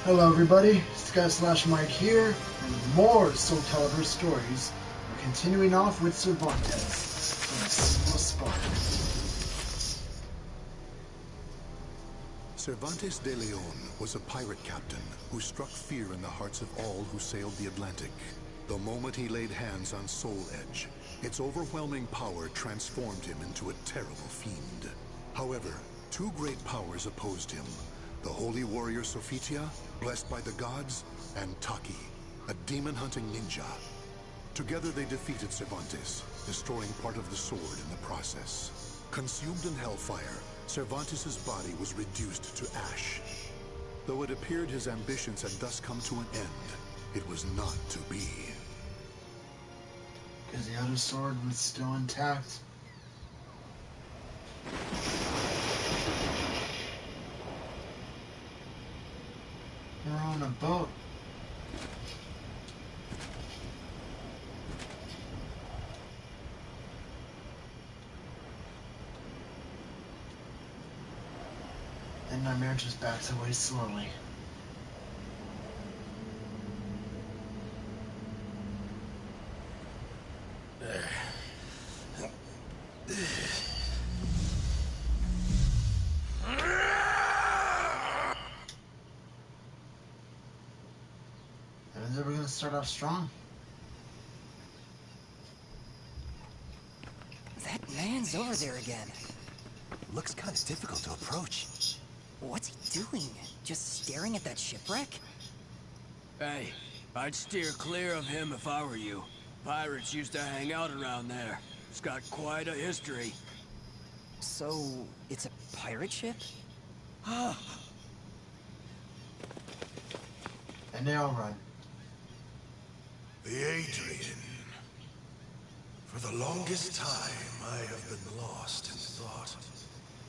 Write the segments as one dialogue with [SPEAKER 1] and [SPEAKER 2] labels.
[SPEAKER 1] Hello everybody, Sky/Mike here, and more SoulCalibur stories. We're continuing off with Cervantes from a single spark.
[SPEAKER 2] Cervantes de Leon was a pirate captain who struck fear in the hearts of all who sailed the Atlantic. The moment he laid hands on Soul Edge, its overwhelming power transformed him into a terrible fiend. However, two great powers opposed him. The holy warrior Sofitia, blessed by the gods, and Taki, a demon-hunting ninja. Together they defeated Cervantes, destroying part of the sword in the process. Consumed in hellfire, Cervantes' body was reduced to ash. Though it appeared his ambitions had thus come to an end, it was not to be.
[SPEAKER 1] Because the other sword was still intact. We're on a boat. And Nightmare just backs away slowly. We're going to start off strong.
[SPEAKER 3] That man's over there again.
[SPEAKER 4] Looks kind of difficult to approach.
[SPEAKER 3] What's he doing? Just staring at that shipwreck?
[SPEAKER 5] Hey, I'd steer clear of him if I were you. Pirates used to hang out around there. It's got quite a history.
[SPEAKER 3] So, it's a pirate ship?
[SPEAKER 1] And they all run.
[SPEAKER 6] The Adrian. For the longest time, I have been lost in thought.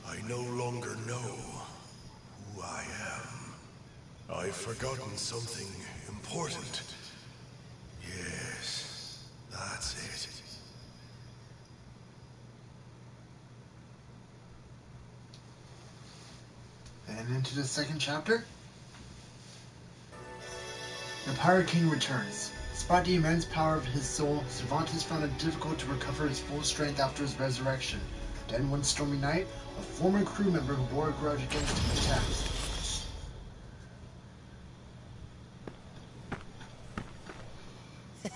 [SPEAKER 6] I no longer know who I am. I've forgotten something important. Yes, that's it.
[SPEAKER 1] And into the second chapter. The Pirate King returns. Despite the immense power of his soul, Cervantes found it difficult to recover his full strength after his resurrection. Then one stormy night, a former crew member who bore a grudge against him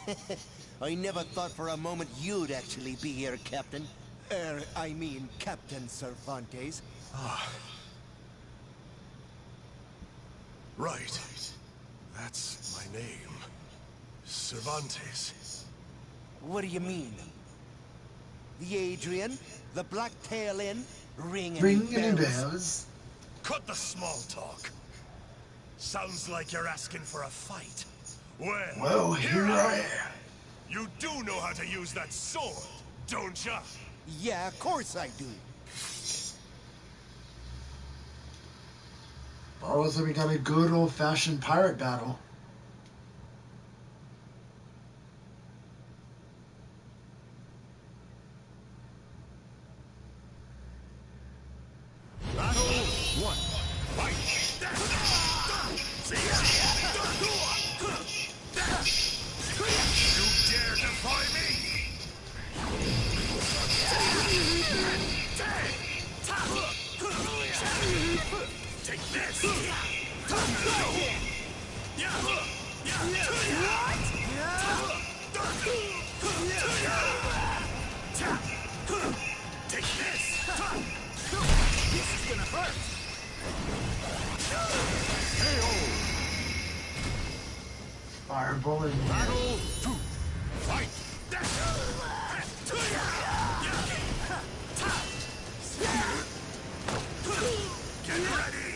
[SPEAKER 1] attacked.
[SPEAKER 4] I never thought for a moment you'd actually be here, Captain. I mean, Captain Cervantes.
[SPEAKER 6] Right. That's my name. Cervantes.
[SPEAKER 4] What do you mean? The Adrian? The Black Tail Inn? Ring
[SPEAKER 1] any bells?
[SPEAKER 6] Cut the small talk. Sounds like you're asking for a fight. Well,
[SPEAKER 1] here I am.
[SPEAKER 6] You do know how to use that sword, don't ya?
[SPEAKER 4] Yeah, of course I do.
[SPEAKER 1] Looks like we got a good old-fashioned pirate battle.
[SPEAKER 6] Battle 1. Fight! You dare defy me? Take this! Take this! This is gonna hurt!
[SPEAKER 1] Fireball in here.
[SPEAKER 6] Battle 2. Fight! Get ready!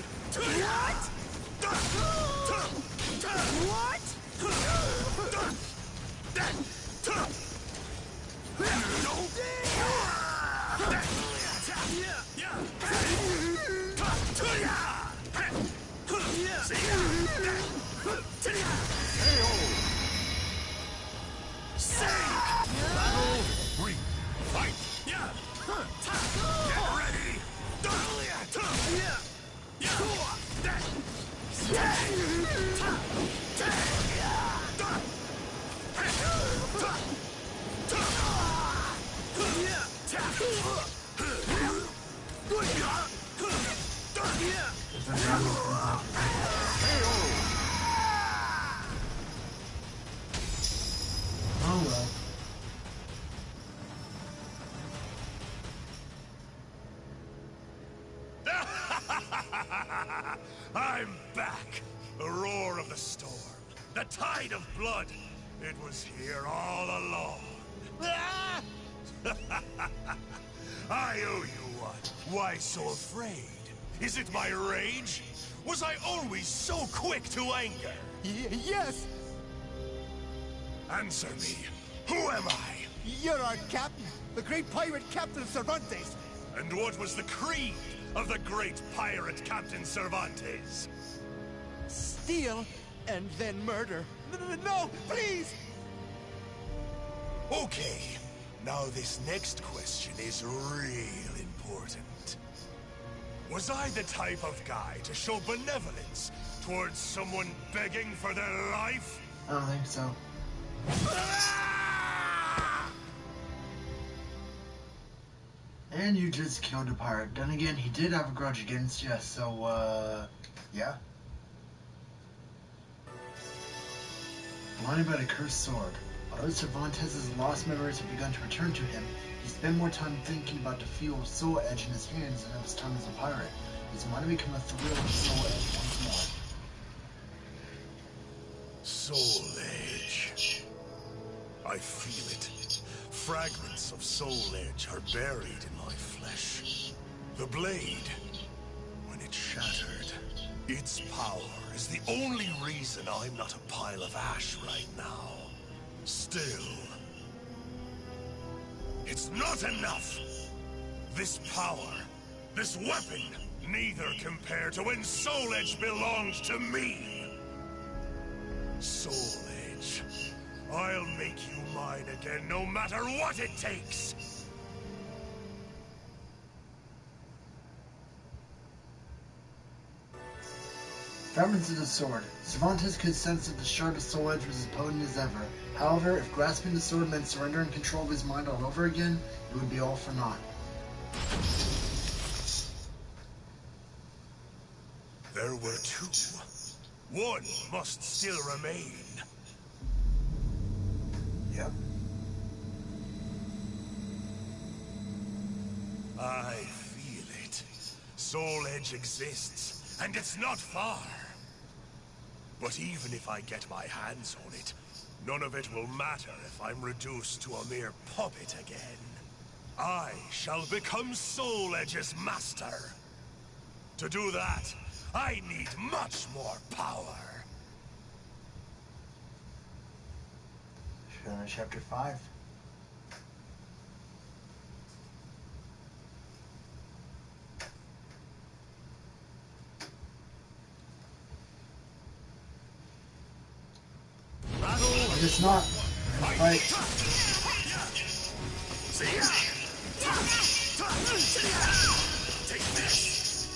[SPEAKER 6] What? What?
[SPEAKER 1] Oh well.
[SPEAKER 6] I'm back! The roar of the storm. The tide of blood. It was here all along. I owe you one. Why so afraid? Is it my rage? Was I always so quick to anger?
[SPEAKER 4] Yes!
[SPEAKER 6] Answer me. Who am I?
[SPEAKER 4] You're our captain, the great pirate Captain Cervantes.
[SPEAKER 6] And what was the creed of the great pirate Captain Cervantes?
[SPEAKER 4] Steal and then murder. No, please!
[SPEAKER 6] Okay, now this next question is real important. Was I the type of guy to show benevolence towards someone begging for their life?
[SPEAKER 1] I don't think so. And you just killed a pirate. Then again, he did have a grudge against you, so, yeah. Blinded by the cursed sword. Although Cervantes' lost memories have begun to return to him, he spent more time thinking about the feel of Soul Edge in his hands than of his time as a pirate. His mind become a thrill of Soul Edge once more.
[SPEAKER 6] Soul Edge. I feel it. Fragments of Soul Edge are buried in my flesh. The blade, when it shattered, its power is the only reason I'm not a pile of ash right now. Still, it's not enough. This power, this weapon, neither compare to when Soul Edge belonged to me. Soul Edge, I'll make you mine again no matter what it takes.
[SPEAKER 1] Fragments of the sword. Cervantes could sense that the shard of Soul Edge was as potent as ever. However, if grasping the sword meant surrendering control of his mind all over again, it would be all for naught.
[SPEAKER 6] There were two. One must still remain.
[SPEAKER 1] Yep.
[SPEAKER 6] I feel it. Soul Edge exists, and it's not far. But even if I get my hands on it, none of it will matter if I'm reduced to a mere puppet again. I shall become Soul Edge's master. To do that, I need much more power.
[SPEAKER 1] Shown in chapter 5. I guess not. Fight.
[SPEAKER 6] Take this!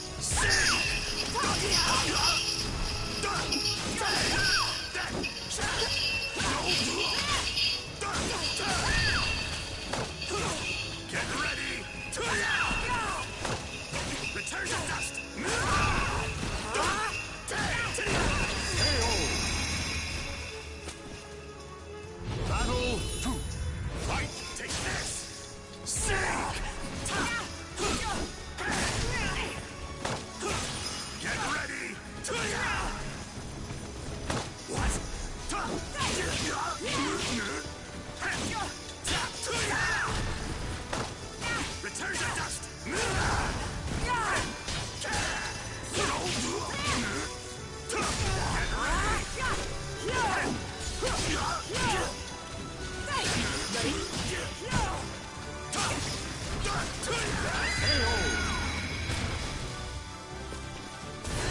[SPEAKER 6] Get ready! Return to dust! Battle 2! Fight! Take this! Sink! Get ready! What? Return to dust!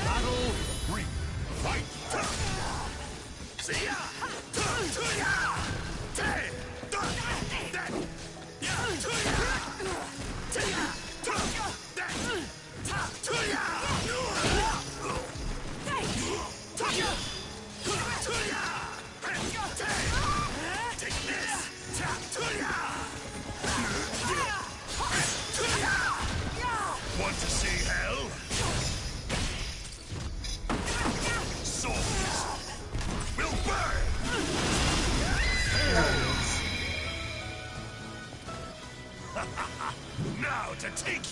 [SPEAKER 6] Battle 3. Fight! See ya!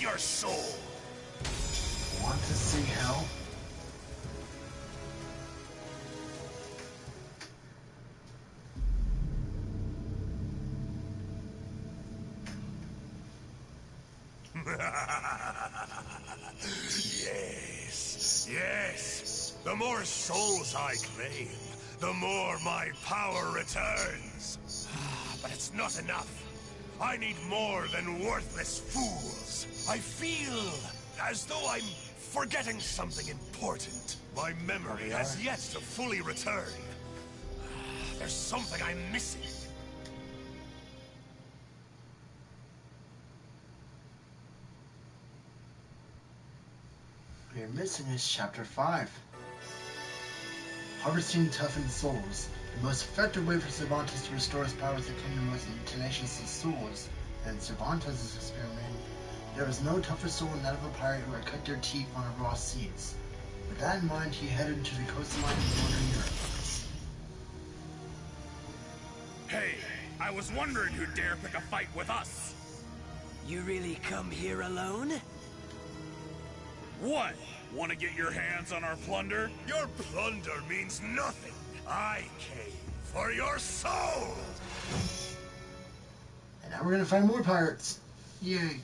[SPEAKER 6] your soul.
[SPEAKER 1] Want to see hell?
[SPEAKER 6] Yes, yes. The more souls I claim, the more my power returns. But it's not enough. I need more than worthless fools. I feel as though I'm forgetting something important. My memory has yet to fully return. There's something I'm missing.
[SPEAKER 1] What you're missing is Chapter 5. Harvesting toughened souls. The most effective way for Cervantes to restore his power is to claim the most tenacious of souls. And Cervantes' experiment, there was no tougher soul than that of a pirate who had cut their teeth on the raw seas. With that in mind, he headed to the coastline of northern Europe.
[SPEAKER 7] Hey, I was wondering who'd dare pick a fight with us.
[SPEAKER 5] You really come here alone?
[SPEAKER 7] What? Want to get your hands on our plunder?
[SPEAKER 6] Your plunder means nothing. I came for your soul.
[SPEAKER 1] And now we're gonna find more pirates. Yay.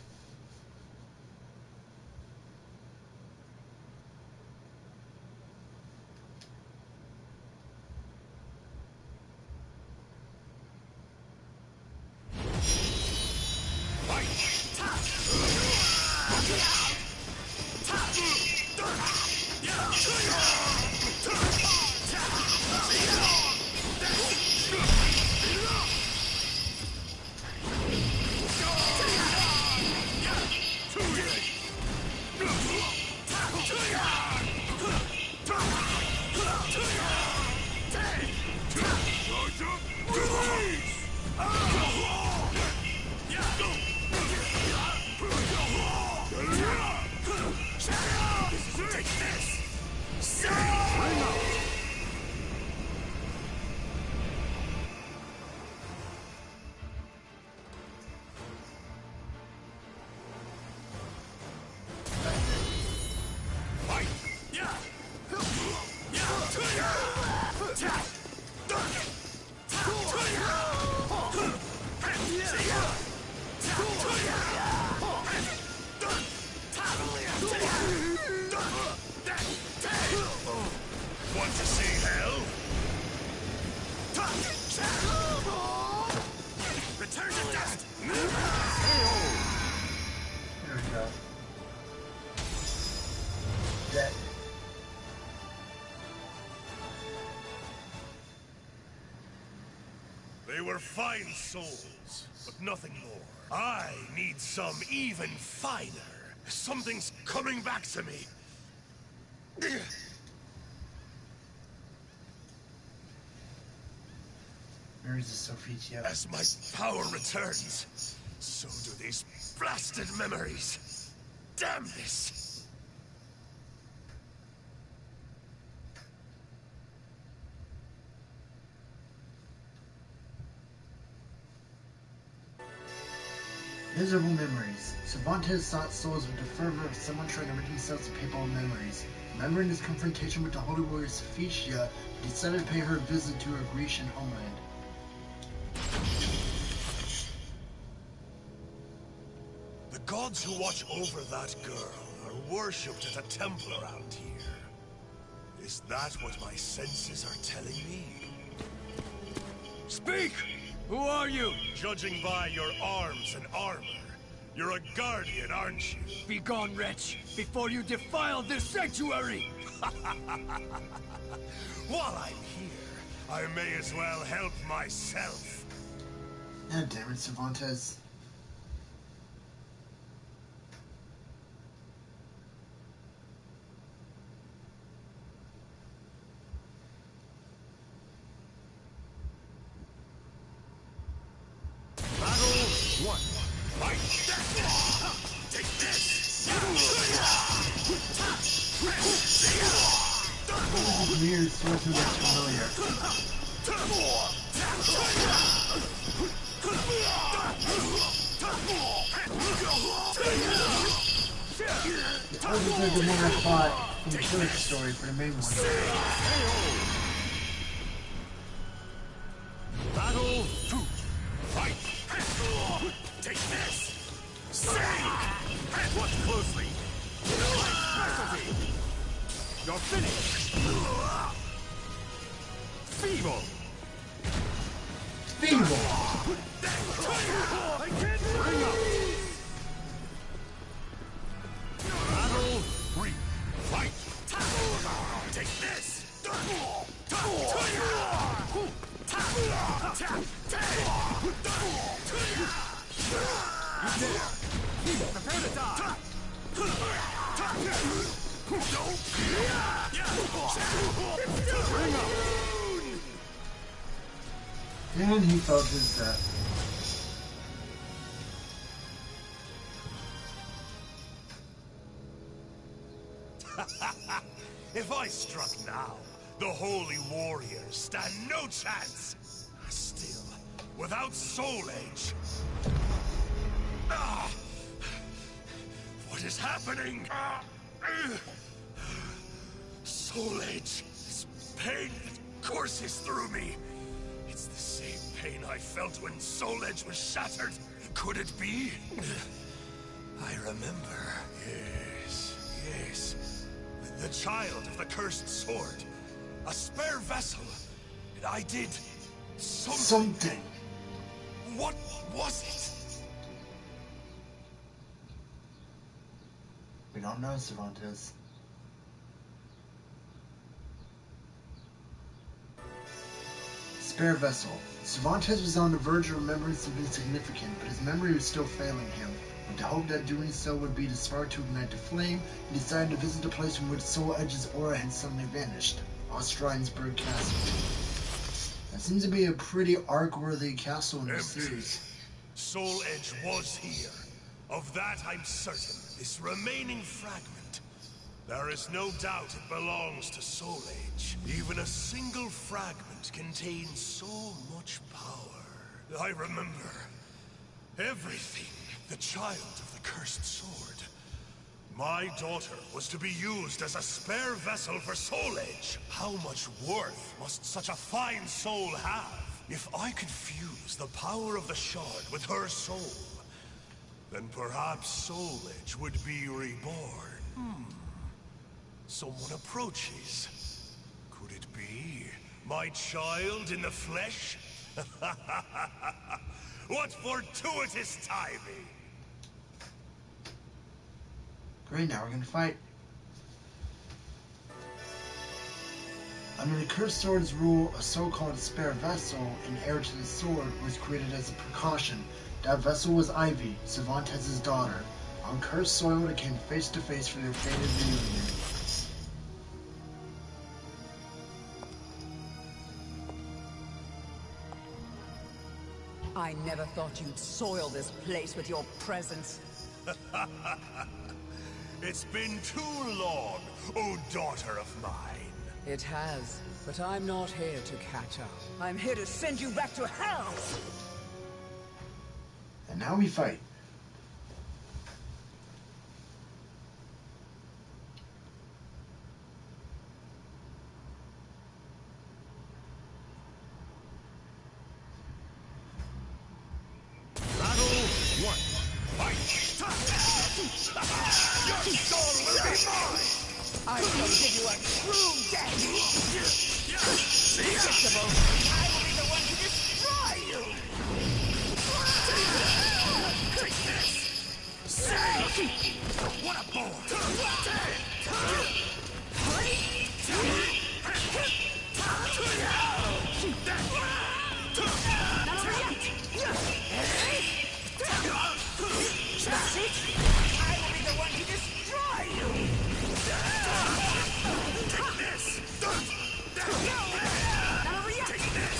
[SPEAKER 6] Want to see hell?
[SPEAKER 7] Return to dust!
[SPEAKER 1] There we go. Dead.
[SPEAKER 6] They were fine souls, but nothing more. I need some even finer. Something's coming back to me.
[SPEAKER 1] Where is the Sophia?
[SPEAKER 6] As my power returns, so do these blasted memories. Damn this!
[SPEAKER 1] Miserable memories. Cervantes sought souls with the fervor of someone trying to rid themselves of papal memories. Remembering his confrontation with the holy warrior Sophia, he decided to pay her a visit to her Grecian homeland.
[SPEAKER 6] The gods who watch over that girl are worshipped at a temple around here. Is that what my senses are telling me?
[SPEAKER 5] Speak! Who are you?
[SPEAKER 6] Judging by your arms and armor, you're a guardian, aren't you?
[SPEAKER 5] Begone, wretch, before you defile this sanctuary!
[SPEAKER 6] While I'm here, I may as well help myself.
[SPEAKER 1] God damn it, Cervantes.
[SPEAKER 6] Battle 1. Fight! Take this!
[SPEAKER 1] Weird, something that's familiar. Oh, this is the one I fought from the first story for the main one.
[SPEAKER 6] Battle 2. Fight! Take this! Watch closely! My specialty! You're finished! Feeble!
[SPEAKER 1] Feeble!
[SPEAKER 6] I can't bring up! Battle 3. Fight! Take this! Prepare to die! Bring up!
[SPEAKER 1] And he felt his death.
[SPEAKER 6] If I struck now, the holy warriors stand no chance. Still, without Soul Edge... Ah! What is happening? Soul Edge. This pain that courses through me. It's the same pain I felt when Soul Edge was shattered. Could it be? I remember. Yes. The child of the cursed sword. A spare vessel. And I did something. What was it?
[SPEAKER 1] We don't know, Cervantes. Spare vessel. Cervantes was on the verge of remembering something significant, but his memory was still failing him. With the hope that doing so would be the spark to ignite the flame, he decided to visit the place from which Soul Edge's aura had suddenly vanished. Ostrheinsburg Castle. That seems to be a pretty arc-worthy castle in the series.
[SPEAKER 6] Soul Edge was here. Of that I'm certain. This remaining fragment. There is no doubt it belongs to Soul Edge. Even a single fragment contains so much power. I remember everything. The child of the cursed sword. My daughter was to be used as a spare vessel for Soul Edge. How much worth must such a fine soul have? If I could fuse the power of the shard with her soul, then perhaps Soul Edge would be reborn. Someone approaches. Could it be my child in the flesh? What fortuitous timing!
[SPEAKER 1] Great, now we're gonna fight. Under the Cursed Sword's rule, a so-called spare vessel, an heir to the sword, was created as a precaution. That vessel was Ivy, Cervantes' daughter. On cursed soil, they came face to face for their fated reunion.
[SPEAKER 3] I never thought you'd soil this place with your presence.
[SPEAKER 6] It's been too long, oh daughter of mine.
[SPEAKER 3] It has, but I'm not here to catch up. I'm here to send you back to hell!
[SPEAKER 1] And now we fight.
[SPEAKER 6] Battle 1. Fight! Your soul will be mine!
[SPEAKER 3] I shall give you a true death! Predictable! I will be the one to destroy you!
[SPEAKER 6] Take this! What a bore!
[SPEAKER 3] That's it! I will be the one to destroy you!
[SPEAKER 6] Take this!
[SPEAKER 3] Take this!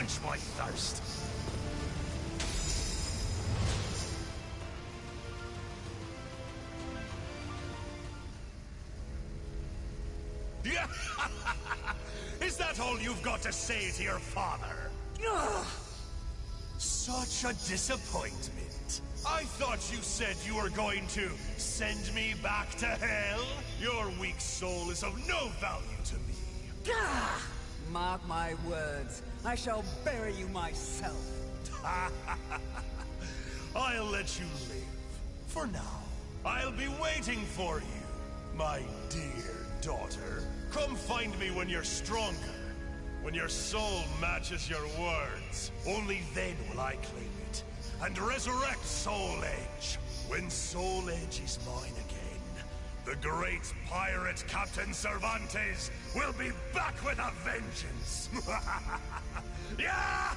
[SPEAKER 6] quench my thirst. Is that all you've got to say to your father? Such a disappointment. I thought you said you were going to send me back to hell? Your weak soul is of no value to me.
[SPEAKER 3] Mark my words, I shall bury you myself.
[SPEAKER 6] I'll let you live. For now, I'll be waiting for you, my dear daughter. Come find me when you're stronger. When your soul matches your words. Only then will I claim it. And resurrect Soul Edge. When Soul Edge is mine again, the great pirate Captain Cervantes will be back with a vengeance. Yeah!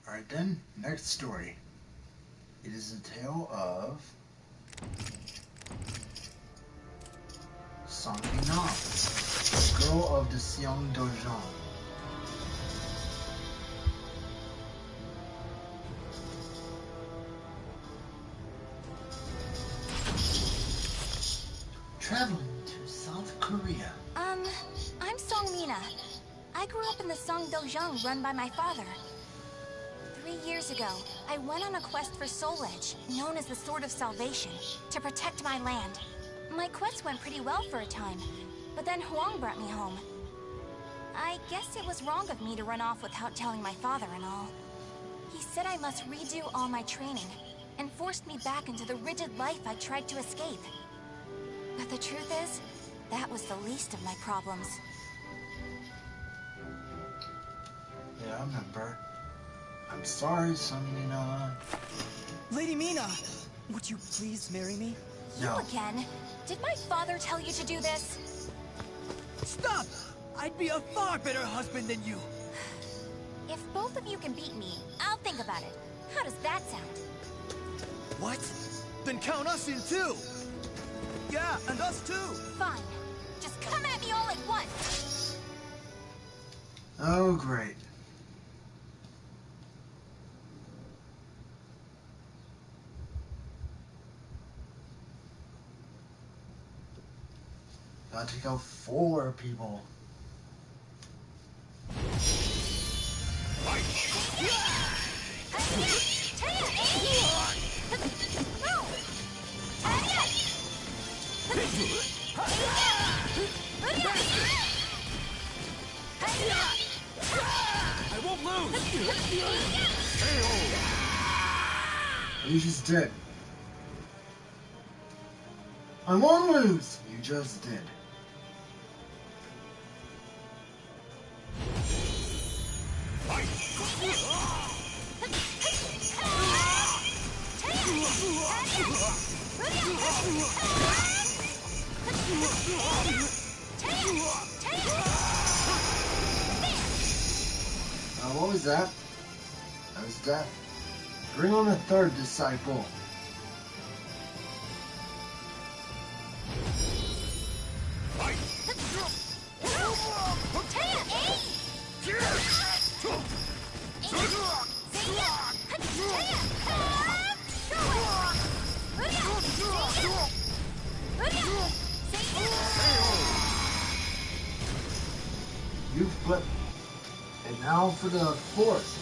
[SPEAKER 1] Alright then, next story. It is a tale of Sanguinant, the girl of the Xiang Dojang. Traveling to South Korea.
[SPEAKER 8] I'm Song Mina. I grew up in the Song Dojang run by my father. 3 years ago, I went on a quest for Soul Edge, known as the Sword of Salvation, to protect my land. My quest went pretty well for a time, but then Huang brought me home. I guess it was wrong of me to run off without telling my father and all. He said I must redo all my training, and forced me back into the rigid life I tried to escape. But the truth is, that was the least of my problems.
[SPEAKER 1] Yeah, I remember. I'm sorry, Samina.
[SPEAKER 3] Lady Mina, would you please marry me?
[SPEAKER 8] You again? Did my father tell you to do this?
[SPEAKER 5] Stop! I'd be a far better husband than you.
[SPEAKER 8] If both of you can beat me, I'll think about it. How does that sound?
[SPEAKER 5] What? Then count us in too! Yeah, and us too!
[SPEAKER 8] Fine. Just come at me all at once!
[SPEAKER 1] Oh, great. Gotta take out 4 people.
[SPEAKER 5] I won't lose!
[SPEAKER 1] You just did. I won't lose! You just did. What was that? That was death. Bring on a 3rd disciple. You've flipped. And now for the 4th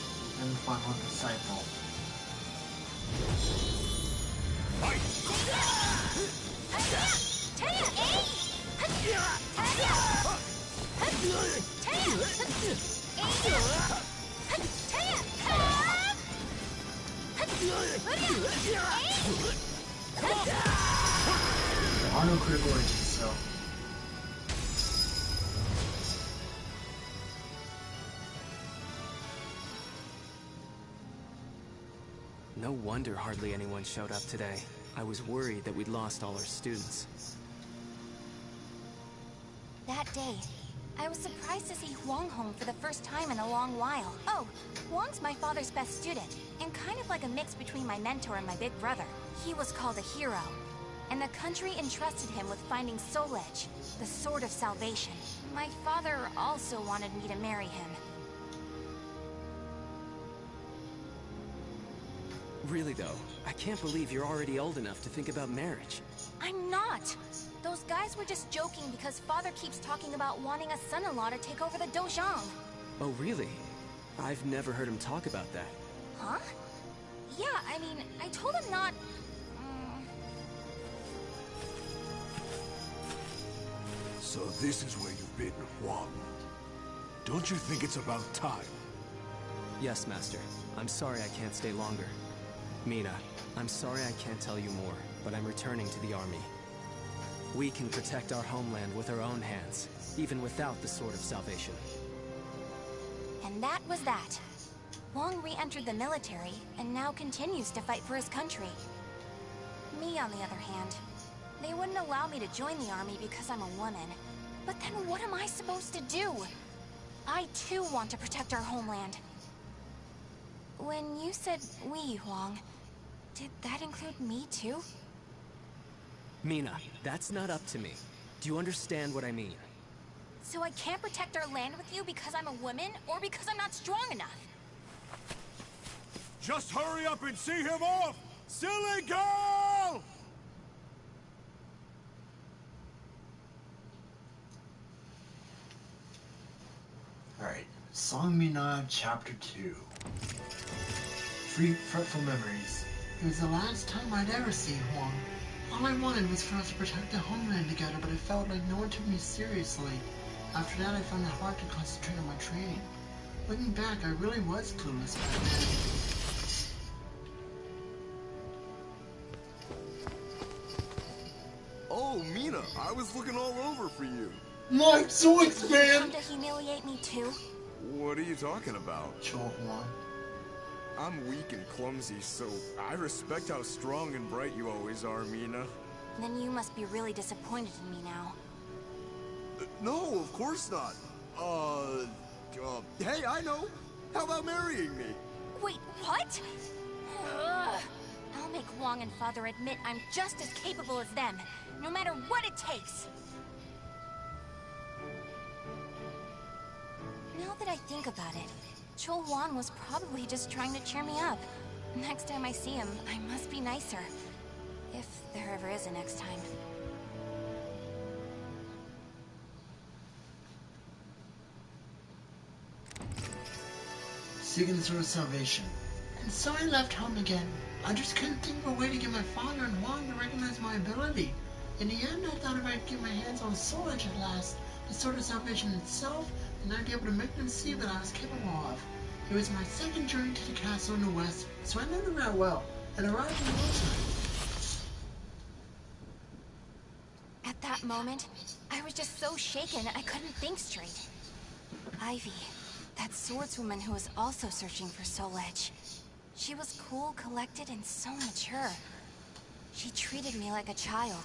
[SPEAKER 1] and final disciple. There are no critical edges, so.
[SPEAKER 9] No wonder hardly anyone showed up today. I was worried that we'd lost all our students.
[SPEAKER 8] That day, I was surprised to see Huang home for the first time in a long while. Oh, Huang's my father's best student, and kind of like a mix between my mentor and my big brother. He was called a hero. and the country entrusted him with finding Soul Edge, the Sword of Salvation. My father also wanted me to marry him.
[SPEAKER 9] Really though, I can't believe you're already old enough to think about marriage.
[SPEAKER 8] I'm not! Those guys were just joking because father keeps talking about wanting a son-in-law to take over the Dojang.
[SPEAKER 9] Oh really? I've never heard him talk about that.
[SPEAKER 8] Huh? Yeah, I mean, I told him not...
[SPEAKER 6] So this is where you've been, Huang. Don't you think it's about time?
[SPEAKER 9] Yes, Master. I'm sorry I can't stay longer. Mina, I'm sorry I can't tell you more, but I'm returning to the army. We can protect our homeland with our own hands, even without the Sword of Salvation.
[SPEAKER 8] And that was that. Wong re-entered the military, and now continues to fight for his country. Me, on the other hand, they wouldn't allow me to join the army because I'm a woman. But then what am I supposed to do? I too want to protect our homeland. When you said we, Huang, did that include me too?
[SPEAKER 9] Mina, that's not up to me. Do you understand what I mean?
[SPEAKER 8] So I can't protect our land with you because I'm a woman, or because I'm not strong enough?
[SPEAKER 6] Just hurry up and see him off! Silly girl!
[SPEAKER 1] Alright, Song Mina, Chapter 2. Free Fretful Memories. It was the last time I'd ever seen Huang. All I wanted was for us to protect the homeland together, but it felt like no one took me seriously. After that, I found it hard to concentrate on my training. Looking back, I really was clueless back then.
[SPEAKER 10] Oh, Mina, I was looking all over for you.
[SPEAKER 1] My choice,
[SPEAKER 8] Did you
[SPEAKER 1] man!
[SPEAKER 8] come to humiliate me too?
[SPEAKER 10] What are you talking about?
[SPEAKER 1] Chol Huang.
[SPEAKER 10] I'm weak and clumsy, so I respect how strong and bright you always are, Mina.
[SPEAKER 8] Then you must be really disappointed in me now.
[SPEAKER 10] No, of course not. Hey, I know. How about marrying me?
[SPEAKER 8] Wait, what? Ugh. I'll make Wong and Father admit I'm just as capable as them, no matter what it takes. Now that I think about it, Chol Wan was probably just trying to cheer me up. Next time I see him, I must be nicer. If there ever is a next time.
[SPEAKER 1] Seeking the Sword of Salvation. And so I left home again. I just couldn't think of a way to get my father and Huang to recognize my ability. In the end, I thought if I could get my hands on Soul Edge at last, the Sword of Salvation itself, then I'd be able to make them see what I was capable of. It was my second journey to the castle in the west, so I knew the route well, and arrived in no time.
[SPEAKER 8] At that moment, I was just so shaken I couldn't think straight. Ivy, that swordswoman who was also searching for Soul Edge. She was cool, collected, and so mature. She treated me like a child,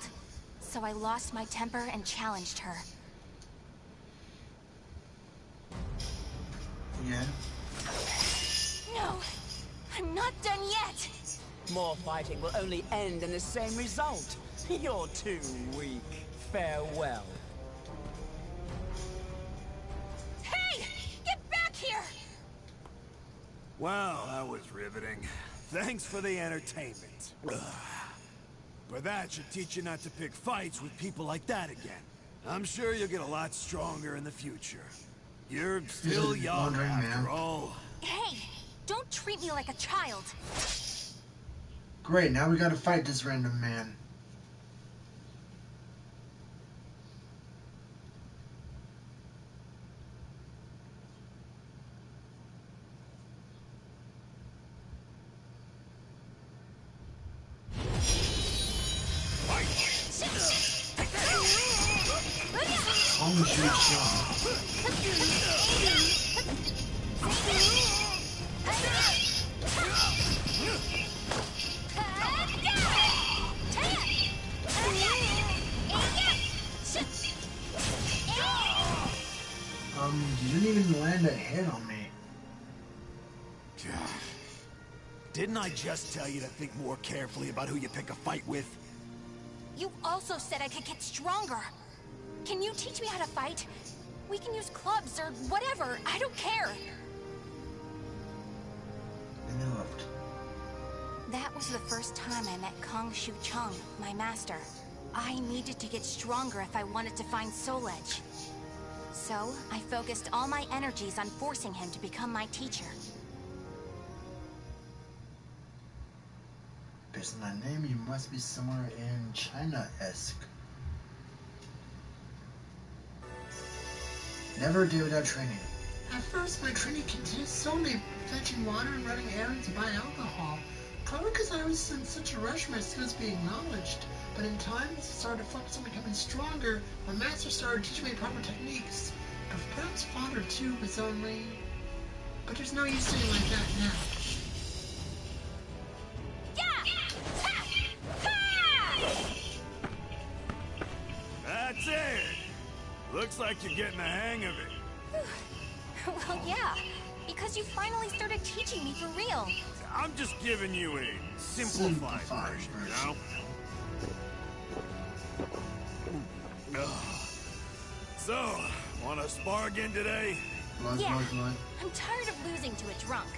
[SPEAKER 8] so I lost my temper and challenged her.
[SPEAKER 1] Yeah?
[SPEAKER 8] No! I'm not done yet!
[SPEAKER 3] More fighting will only end in the same result. You're too weak. Farewell.
[SPEAKER 8] Hey! Get back here!
[SPEAKER 6] Well, that was riveting. Thanks for the entertainment. Ugh. But that should teach you not to pick fights with people like that again. I'm sure you'll get a lot stronger in the future. You're still young after all.
[SPEAKER 8] Hey! Don't treat me like a child!
[SPEAKER 1] Great, now we gotta fight this random man. You didn't even land a hit on me.
[SPEAKER 6] Didn't I just tell you to think more carefully about who you pick a fight with?
[SPEAKER 8] You also said I could get stronger. Can you teach me how to fight? We can use clubs or whatever. I don't care.
[SPEAKER 1] Removed.
[SPEAKER 8] That was the first time I met Kong Shu Chung, my master. I needed to get stronger if I wanted to find Soul Edge. So, I focused all my energies on forcing him to become my teacher.
[SPEAKER 1] Based on that name, you must be somewhere in China-esque. Never a day without training. At first, my training consisted solely of fetching water and running errands and buying alcohol. Probably because I was in such a rush for my skills being acknowledged. But in time, as I started to focus on becoming stronger, my master started teaching me proper techniques. But perhaps fodder too was only... But there's no use saying like that now.
[SPEAKER 7] That's it! Looks like you're getting the hang of it.
[SPEAKER 8] Well, yeah. Because you finally started teaching me for real.
[SPEAKER 7] I'm just giving you a simplified version, you know? So, wanna spar again today?
[SPEAKER 8] Yeah, I'm tired of losing to a drunk.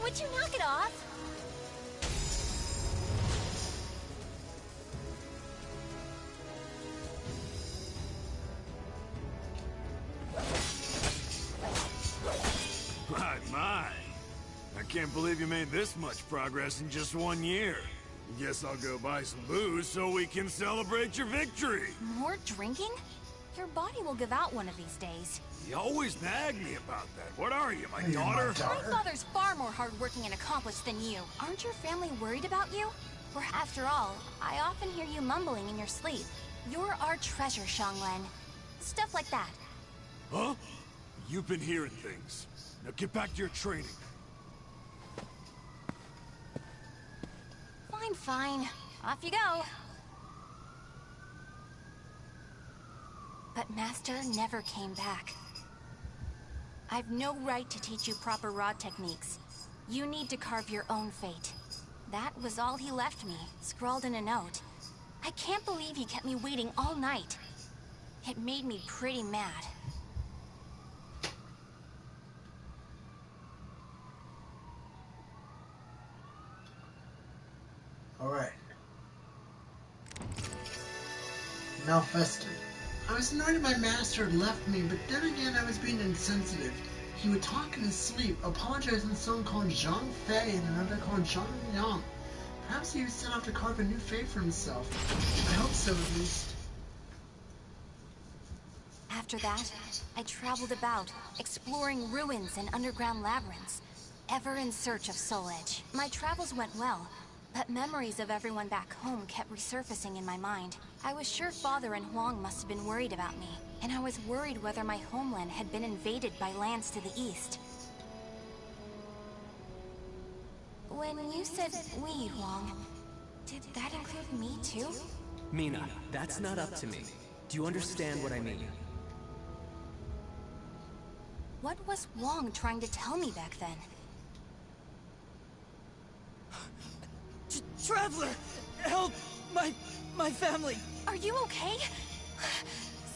[SPEAKER 8] Would you knock it off?
[SPEAKER 7] My. I can't believe you made this much progress in just 1 year. Guess I'll go buy some booze so we can celebrate your victory.
[SPEAKER 8] More drinking? Your body will give out one of these days.
[SPEAKER 7] You always nag me about that. What are you, my daughter?
[SPEAKER 8] My father's far more hardworking and accomplished than you. Aren't your family worried about you? Or after all, I often hear you mumbling in your sleep. You're our treasure, Xianglen. Stuff like that.
[SPEAKER 7] Huh? You've been hearing things. Now get back to your training.
[SPEAKER 8] Fine, fine. Off you go. But Master never came back. I've no right to teach you proper rod techniques. You need to carve your own fate. That was all he left me, scrawled in a note. I can't believe he kept me waiting all night. It made me pretty mad.
[SPEAKER 1] Alright. Now Festin. I was annoyed my master had left me, but then again I was being insensitive. He would talk in his sleep, apologize in a song called Zhang Fei and another called Zhang Yang. Perhaps he was sent off to carve a new fate for himself. I hope so, at least.
[SPEAKER 8] After that, I traveled about, exploring ruins and underground labyrinths, ever in search of Soul Edge. My travels went well, but memories of everyone back home kept resurfacing in my mind. I was sure Father and Huang must have been worried about me, and I was worried whether my homeland had been invaded by lands to the east. When you said we, Huang, did that include me too?
[SPEAKER 9] Mina, that's not up to me. Do you understand what I mean?
[SPEAKER 8] What was Huang trying to tell me back then?
[SPEAKER 3] Traveler! Help! My family!
[SPEAKER 8] Are you okay?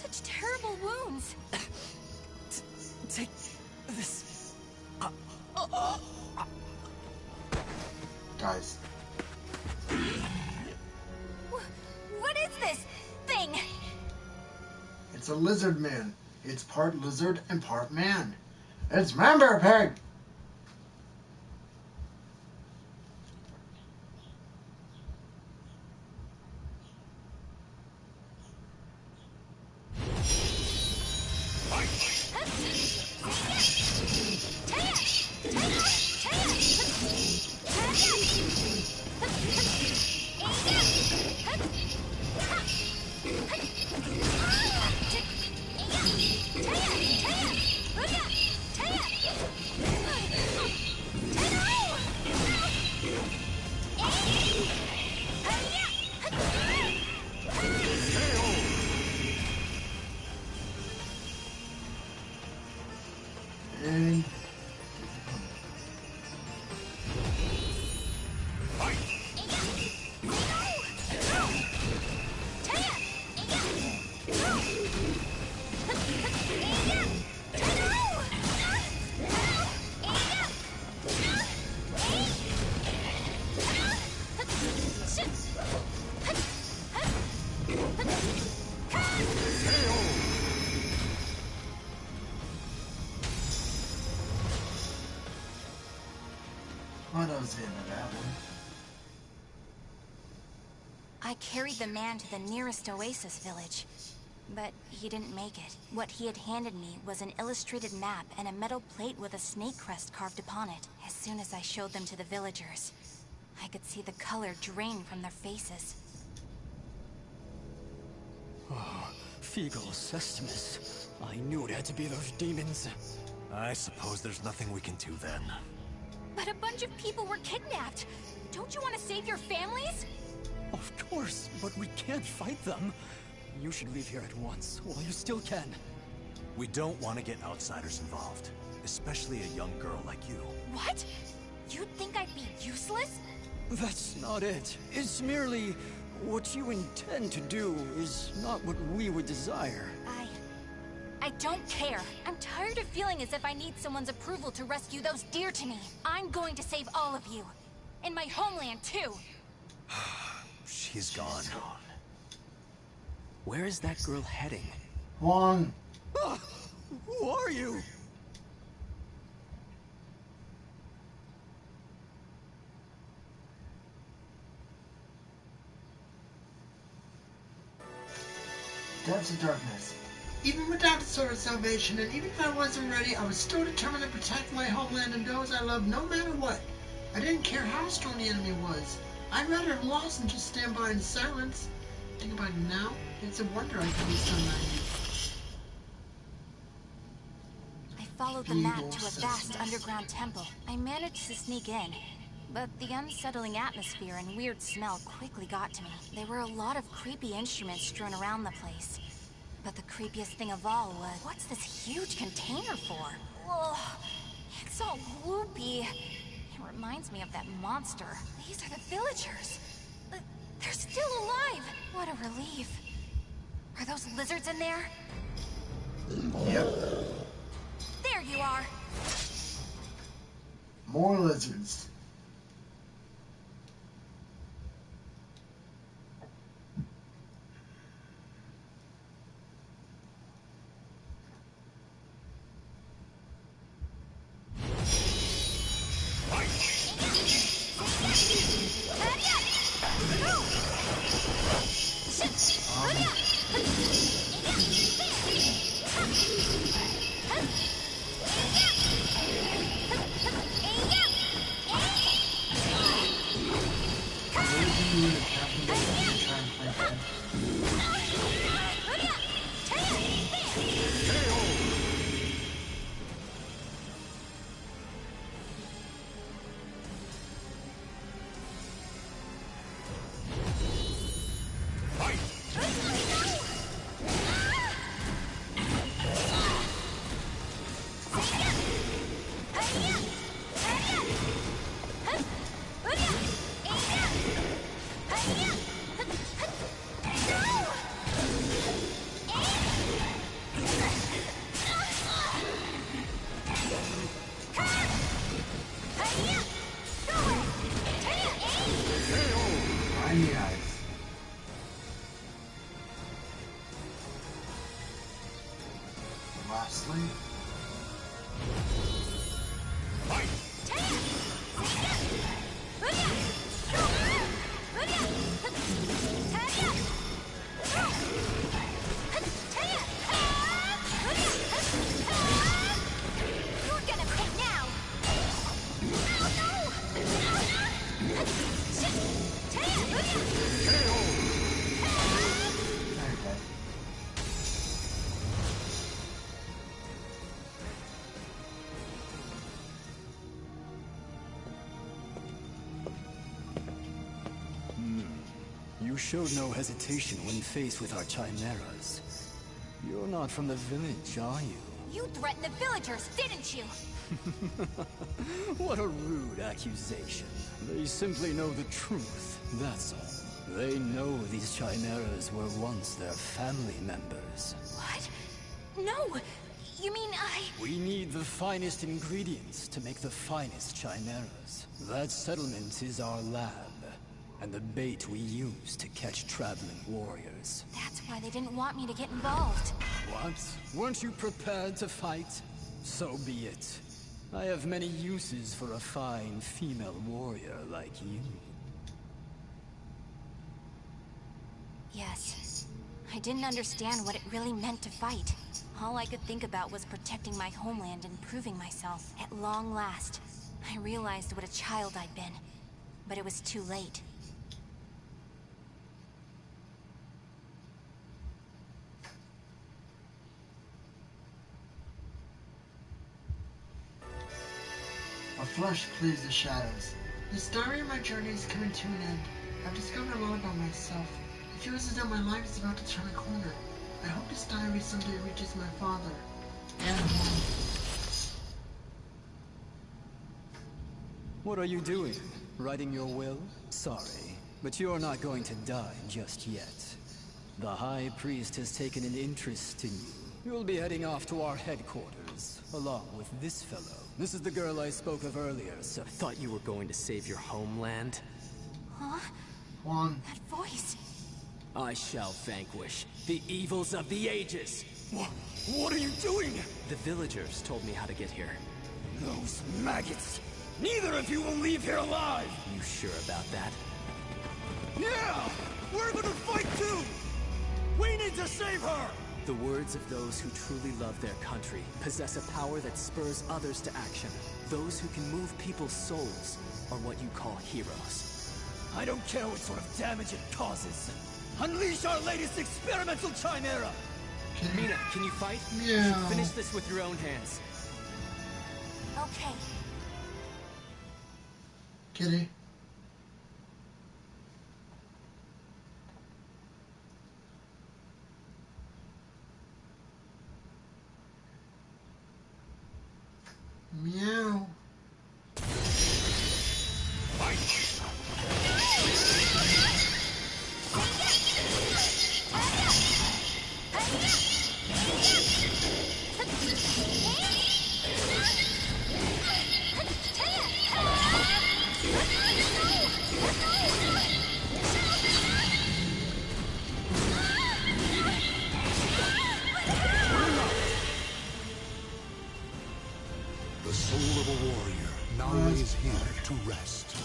[SPEAKER 8] Such terrible wounds.
[SPEAKER 3] Take this.
[SPEAKER 1] Guys.
[SPEAKER 8] What is this thing?
[SPEAKER 1] It's a lizard man. It's part lizard and part man. It's Member Pig! And well, that was the end of that one.
[SPEAKER 8] I carried the man to the nearest oasis village, but he didn't make it. What he had handed me was an illustrated map and a metal plate with a snake crest carved upon it. As soon as I showed them to the villagers, I could see the color drain from their faces.
[SPEAKER 3] Oh, Feegle Sestimus. I knew it had to be those demons.
[SPEAKER 11] I suppose there's nothing we can do then.
[SPEAKER 8] But a bunch of people were kidnapped. Don't you want to save your families?
[SPEAKER 3] Of course, but we can't fight them. You should leave here at once, while you still can.
[SPEAKER 11] We don't want to get outsiders involved, especially a young girl like you.
[SPEAKER 8] What? You'd think I'd be useless?
[SPEAKER 3] That's not it. It's merely what you intend to do is not what we would desire.
[SPEAKER 8] I don't care. I'm tired of feeling as if I need someone's approval to rescue those dear to me. I'm going to save all of you. And my homeland, too.
[SPEAKER 11] She's gone.
[SPEAKER 9] Where is that girl heading?
[SPEAKER 1] Huang.
[SPEAKER 3] Who are you?
[SPEAKER 1] Depths of darkness. Even without the sword of salvation, and even if I wasn't ready, I was still determined to protect my homeland and those I love no matter what. I didn't care how strong the enemy was. I'd rather have lost than just stand by in silence. Think about it now, it's a wonder I can be so naive.
[SPEAKER 8] I followed the map to a vast underground temple. I managed to sneak in, but the unsettling atmosphere and weird smell quickly got to me. There were a lot of creepy instruments strewn around the place. But the creepiest thing of all was, what's this huge container for? Ugh, it's all whoopy. It reminds me of that monster. These are the villagers. They're still alive. What a relief. Are those lizards in there?
[SPEAKER 1] Yep.
[SPEAKER 8] There you are.
[SPEAKER 1] More lizards.
[SPEAKER 12] showed no hesitation when faced with our chimeras. You're not from the village, are you?
[SPEAKER 8] You threatened the villagers, didn't you?
[SPEAKER 12] What a rude accusation. They simply know the truth, that's all. They know these chimeras were once their family members.
[SPEAKER 8] What? No! You mean
[SPEAKER 12] We need the finest ingredients to make the finest chimeras. That settlement is our lab, and the bait we use to catch traveling warriors.
[SPEAKER 8] That's why they didn't want me to get involved.
[SPEAKER 12] What? Weren't you prepared to fight? So be it. I have many uses for a fine female warrior like you.
[SPEAKER 8] Yes. I didn't understand what it really meant to fight. All I could think about was protecting my homeland and proving myself. At long last, I realized what a child I'd been. But it was too late.
[SPEAKER 1] A flush clears the shadows. This diary of my journey is coming to an end. I've discovered a lot about myself. It feels as though my life is about to turn a corner. I hope this diary someday reaches my father and mom.
[SPEAKER 12] What are you doing? Writing your will? Sorry, but you're not going to die just yet. The High Priest has taken an interest in you. You'll be heading off to our headquarters, along with this fellow. This is the girl I spoke of earlier, so...
[SPEAKER 9] Thought you were going to save your homeland?
[SPEAKER 8] Huh?
[SPEAKER 1] Juan.
[SPEAKER 8] That voice.
[SPEAKER 9] I shall vanquish the evils of the ages!
[SPEAKER 12] What are you doing?
[SPEAKER 9] The villagers told me how to get here.
[SPEAKER 12] Those maggots! Neither of you will leave here alive!
[SPEAKER 9] You sure about that?
[SPEAKER 12] Yeah! We're gonna fight too! We need to save her!
[SPEAKER 9] The words of those who truly love their country possess a power that spurs others to action. Those who can move people's souls are what you call heroes.
[SPEAKER 12] I don't care what sort of damage it causes. Unleash our latest experimental chimera!
[SPEAKER 9] Mina, can you fight?
[SPEAKER 1] Yeah.
[SPEAKER 9] You should finish this with your own hands.
[SPEAKER 8] Okay.
[SPEAKER 1] Kitty. Meow.
[SPEAKER 2] The soul of a warrior now lays here to rest.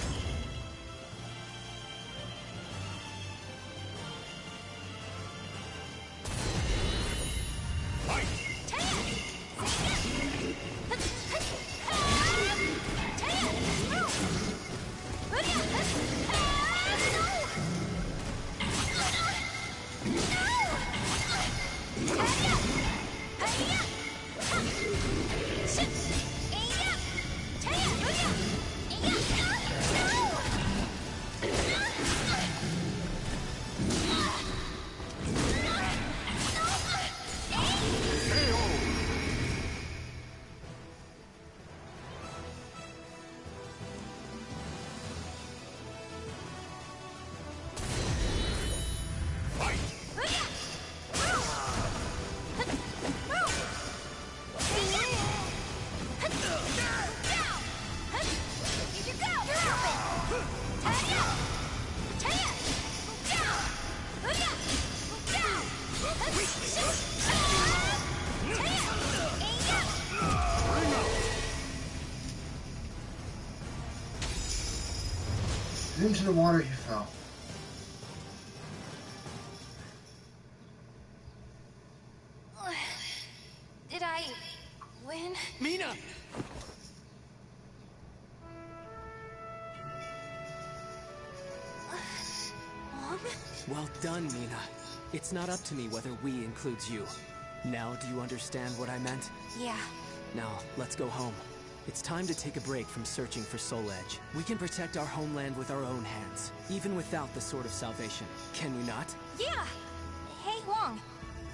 [SPEAKER 2] Into the water he fell.
[SPEAKER 8] Did I win?
[SPEAKER 9] Mina!
[SPEAKER 8] Mom?
[SPEAKER 9] Well done, Mina. It's not up to me whether we includes you. Now do you understand what I meant?
[SPEAKER 8] Yeah.
[SPEAKER 9] Now, let's go home. It's time to take a break from searching for Soul Edge. We can protect our homeland with our own hands, even without the Sword of Salvation. Can we not?
[SPEAKER 8] Yeah! Hey, Wong.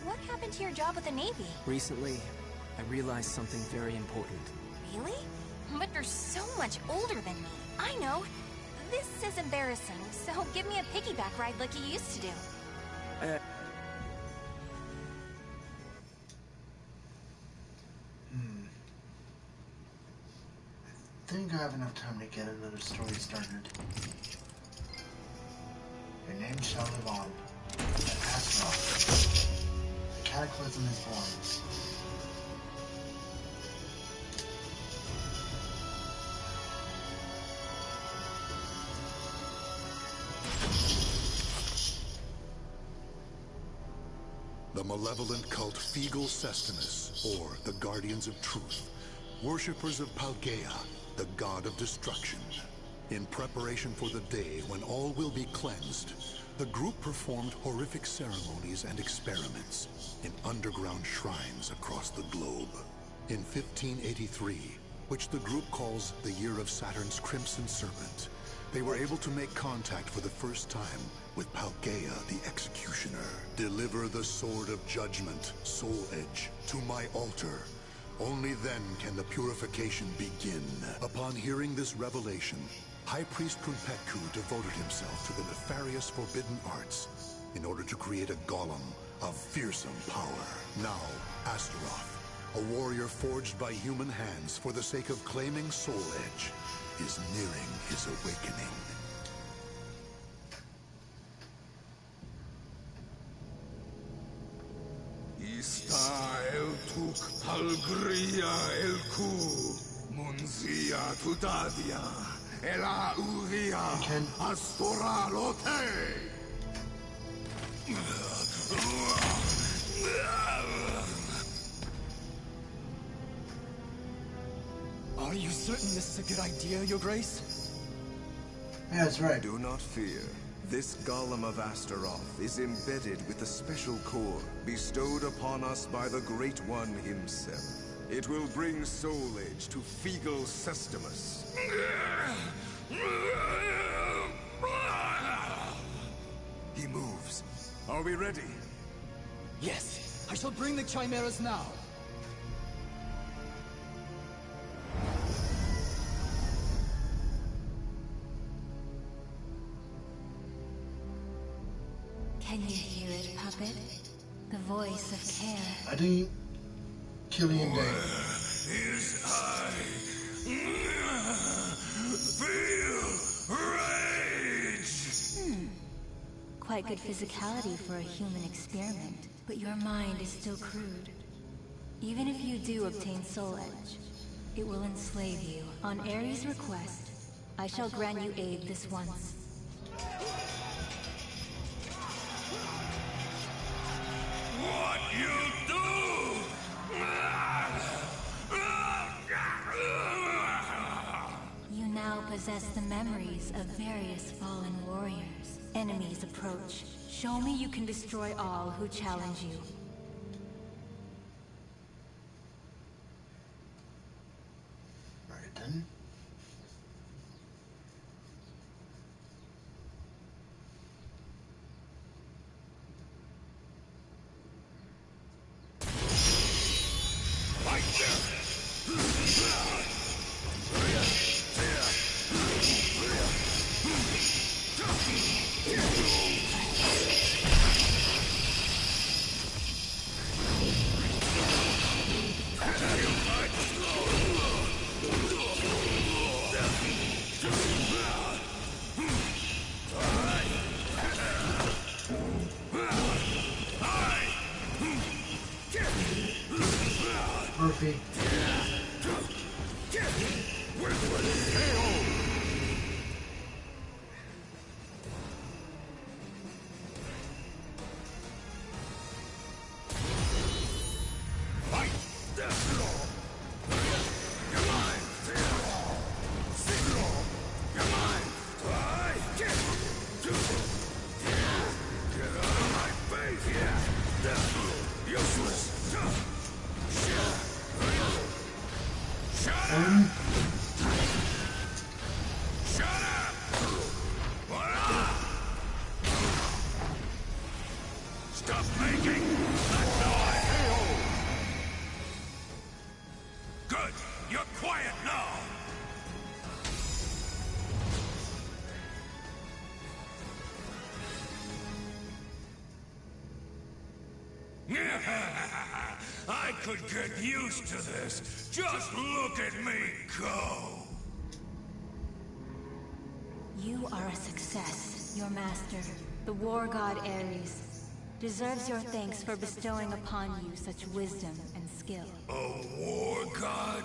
[SPEAKER 8] What happened to your job with the Navy?
[SPEAKER 9] Recently, I realized something very important.
[SPEAKER 8] Really? But you're so much older than me. I know. This is embarrassing, so give me a piggyback ride like you used to do.
[SPEAKER 1] I think I have enough time to get another story started. Your name shall live on. At Astaroth, the cataclysm is born.
[SPEAKER 2] The malevolent cult Fegal Sestimus, or the Guardians of Truth, worshippers of Paldea, the god of destruction. In preparation for the day when all will be cleansed, the group performed horrific ceremonies and experiments in underground shrines across the globe. In 1583, which the group calls the Year of Saturn's Crimson Serpent, they were able to make contact for the first time with Paldea the Executioner. Deliver the Sword of Judgment, Soul Edge, to my altar. Only then can the purification begin. Upon hearing this revelation, High Priest Kunpetku devoted himself to the nefarious forbidden arts in order to create a golem of fearsome power. Now, Astaroth, a warrior forged by human hands for the sake of claiming Soul Edge, is nearing his awakening.
[SPEAKER 13] Ista el tuk palgria el ku, munzia tutadia, ela uvia, astora lote.
[SPEAKER 12] Are you certain this is a good idea, Your Grace?
[SPEAKER 1] Yeah, that's right.
[SPEAKER 10] Do not fear. This Golem of Astaroth is embedded with a special core bestowed upon us by the Great One himself. It will bring Soul Edge to Fegal Sestimus. He moves. Are we ready?
[SPEAKER 12] Yes, I shall bring the chimeras now.
[SPEAKER 14] Can you hear it, puppet? The voice of care.
[SPEAKER 1] I think Killian Day.
[SPEAKER 13] Is I feel rage.
[SPEAKER 14] Quite good physicality for a human experiment, but your mind is still crude. Even if you do obtain Soul Edge, it will enslave you. On Ares' request, I shall grant you aid this once.
[SPEAKER 13] What you do?
[SPEAKER 14] You now possess the memories of various fallen warriors. Enemies approach. Show me you can destroy all who challenge you.
[SPEAKER 1] Alright then.
[SPEAKER 13] Shut up! What up? Stop making that noise! Good. You're quiet now. I could get used to this. Just look at me go.
[SPEAKER 14] You are a success. Your master, the war god Ares, deserves your thanks for bestowing upon you such wisdom and skill.
[SPEAKER 13] A war god?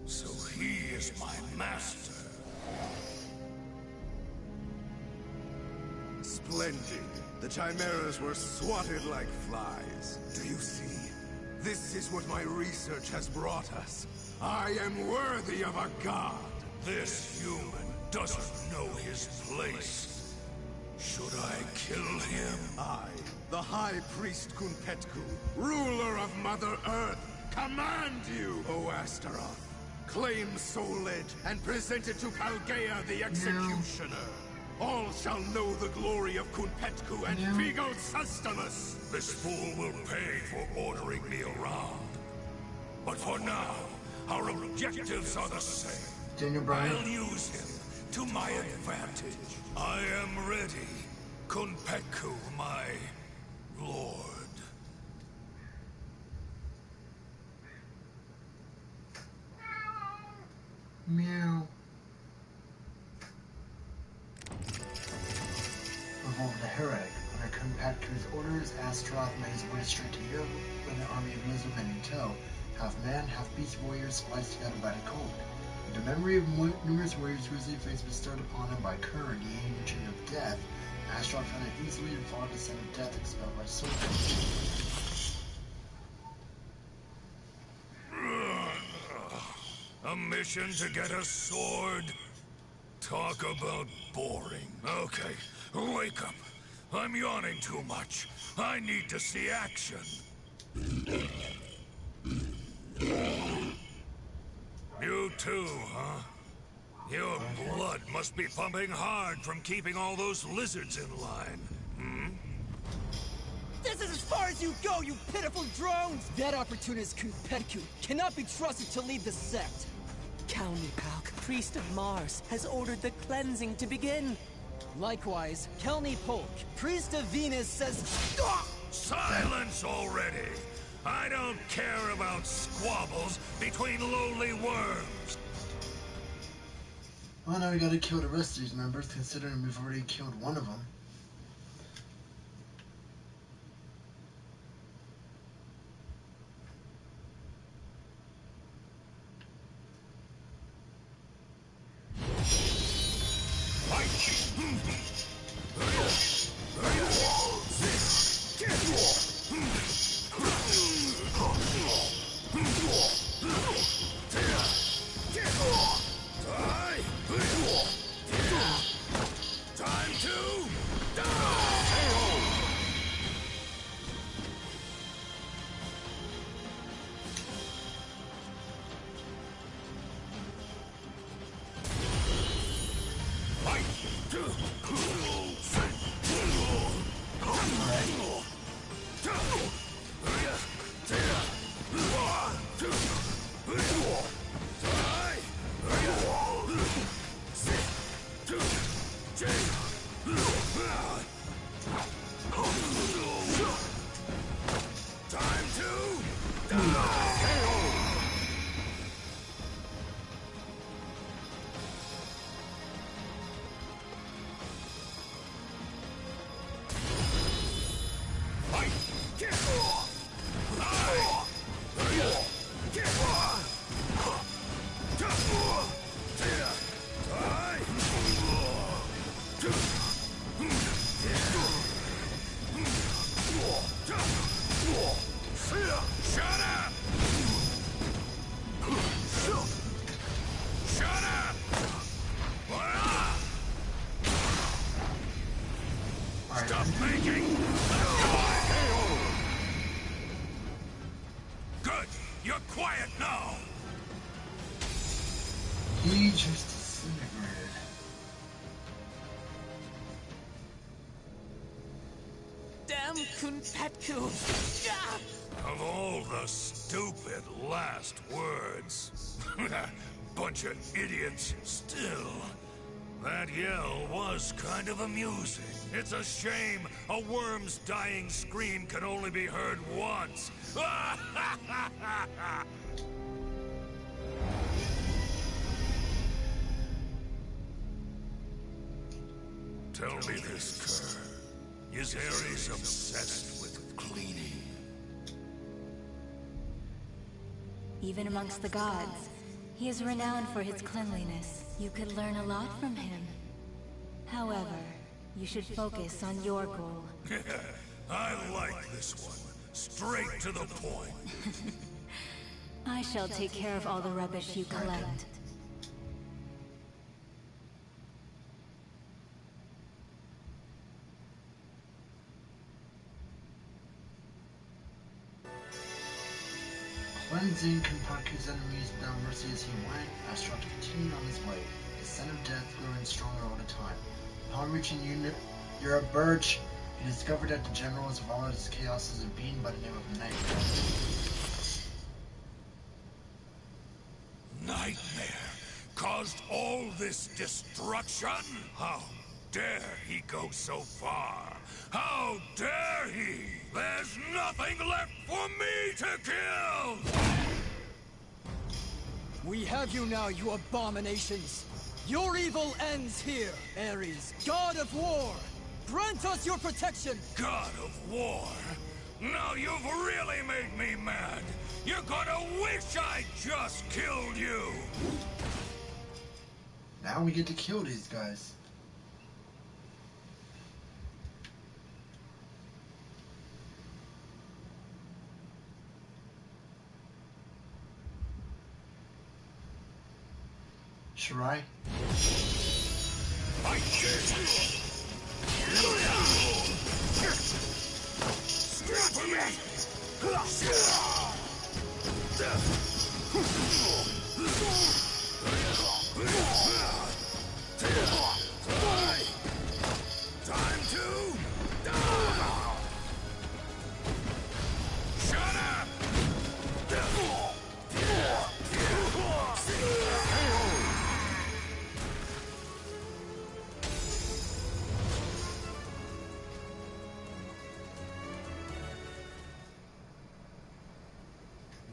[SPEAKER 13] So he is my master.
[SPEAKER 10] Splendid. The chimeras were swatted like flies. Do you see? This is what my research has brought us. I am worthy of a god.
[SPEAKER 13] This human doesn't know his place. Should I kill him?
[SPEAKER 10] I, the High Priest Kunpetku, ruler of Mother Earth, command you, O Astaroth. Claim Soul Edge and present it to Paldea the Executioner. All shall know the glory of Kunpetku and Vigo Sustamus.
[SPEAKER 13] This fool will pay for ordering me around. But for now, our objectives are the same. I'll use him to my advantage. I am ready, Kunpetku, my lord.
[SPEAKER 1] Meow. Revolt of the Hereg. Under Kunpetku's orders, Astaroth made his way straight to Europe with an army of lizardmen in tow, half man, half beast warriors spliced together by the cold. With the memory of numerous warriors whose fates bestowed upon him by Kern, the Agent of Death, Astaroth found it easily to follow the scent of death expelled by Soul
[SPEAKER 13] A mission to get a sword? Talk about boring. Okay, wake up. I'm yawning too much. I need to see action. You too, huh? Your blood must be pumping hard from keeping all those lizards in line. Hmm?
[SPEAKER 15] This is as far as you go, you pitiful drones! That opportunist Kunpetku cannot be trusted to lead the sect.
[SPEAKER 9] Kalnipalk, priest of Mars, has ordered the cleansing to begin.
[SPEAKER 15] Likewise, Kalnipolk, priest of Venus, says...
[SPEAKER 13] Silence already! I don't care about squabbles between lowly worms.
[SPEAKER 1] Well, now we gotta kill the rest of these members, considering we've already killed one of them. He just disintegrated.
[SPEAKER 5] Damn Kunpetku!
[SPEAKER 13] Of all the stupid last words. Bunch of idiots. Still, that yell was kind of amusing. It's a shame a worm's dying scream can only be heard once. Tell me this, Kerr. Is Ares obsessed with cleaning?
[SPEAKER 14] Even amongst the gods, he is renowned for his cleanliness. You could learn a lot from him. However, you should focus on your goal.
[SPEAKER 13] I like this one. Straight to the point.
[SPEAKER 14] I shall take care of all the rubbish you collect.
[SPEAKER 1] Cleansing Kenpaku's enemies without mercy as he went, Astaroth continued on his way, his scent of death growing stronger all the time. Upon reaching Europe Birch, he discovered that the general was followed his chaos as a being by the name of Nightmare.
[SPEAKER 13] Nightmare caused all this destruction? How dare he go so far? How dare he? There's nothing left for me to kill!
[SPEAKER 15] We have you now, you abominations! Your evil ends here, Ares, god of war! Grant us your protection!
[SPEAKER 13] God of war? Now you've really made me mad! You're gonna wish I just killed you!
[SPEAKER 1] Now we get to kill these guys. Shirai?
[SPEAKER 13] I dare you! Straight for me! Time to die! Shut up!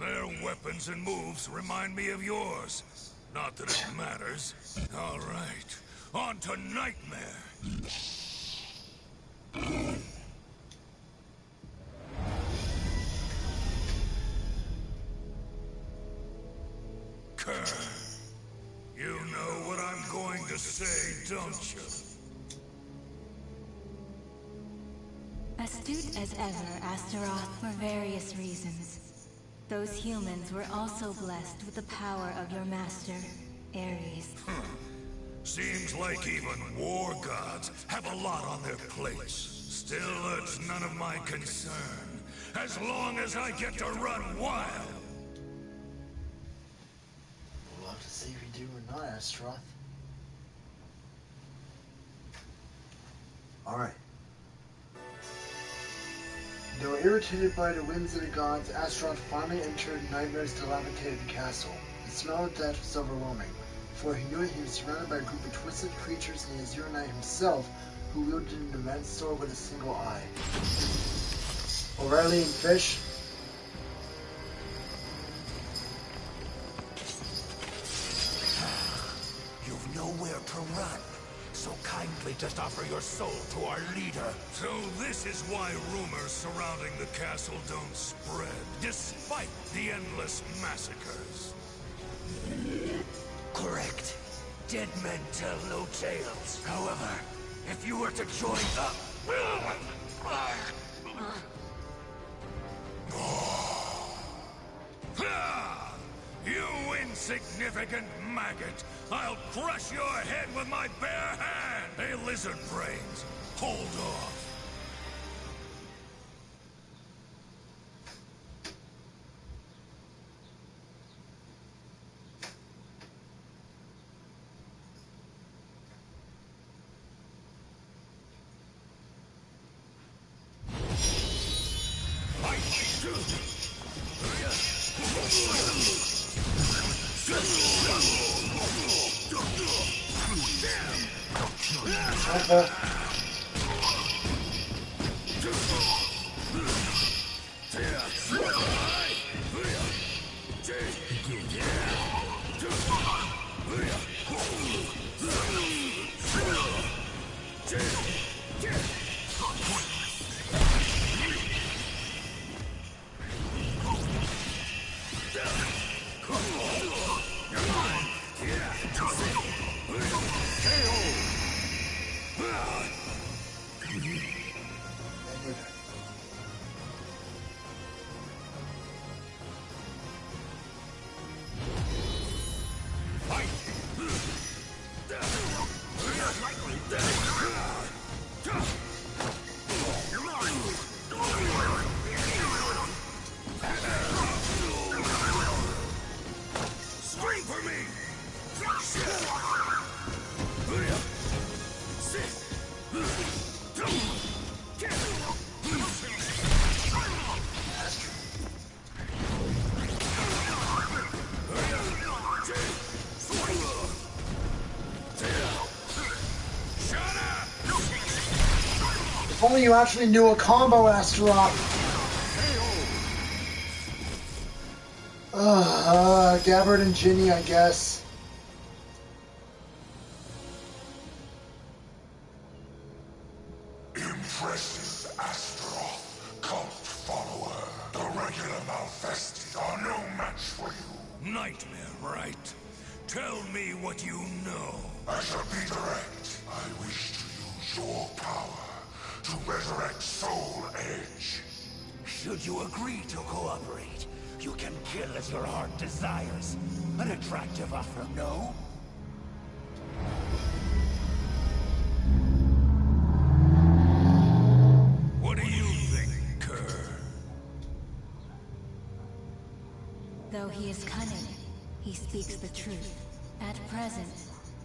[SPEAKER 13] Their weapons and moves remind me of yours. Not that it matters. All right, on to Nightmare. Kerr, you know what I'm going to say, don't you?
[SPEAKER 14] Astute as ever, Astaroth, for various reasons. Those humans were also blessed with the power of your master, Ares.
[SPEAKER 13] Seems like even war gods have a lot on their plates. Still, it's none of my concern, as long as I get to run wild.
[SPEAKER 1] We'll have to see if you do or not, Astaroth. Alright. Though irritated by the whims of the gods, Astaroth finally entered Nightmare's dilapidated castle. The smell of death was overwhelming. Before he knew it, he was surrounded by a group of twisted creatures and the Azure Knight himself, who wielded an immense sword with a single eye. O'Reilly and Fish.
[SPEAKER 13] You've nowhere to run, so kindly just offer your soul to our leader. So this is why rumors surrounding the castle don't spread, despite the endless massacres. Correct. Dead men tell no tales. However, if you were to join up... You insignificant maggot! I'll crush your head with my bare hand! Hey, lizard brains, hold off!
[SPEAKER 1] If only you actually knew a combo, Astaroth. Gabbard and Ginny, I guess.
[SPEAKER 13] Impressive, Astaroth, cult follower. The regular Malfested are no match for you. Nightmare, right? Tell me what you know. I shall be direct. I wish to use your power to resurrect Soul Edge.
[SPEAKER 16] Should you agree to cooperate, you can kill as your heart desires. An attractive offer, no?
[SPEAKER 13] What do you think, Kerr?
[SPEAKER 14] Though he is cunning, he speaks the truth. At present,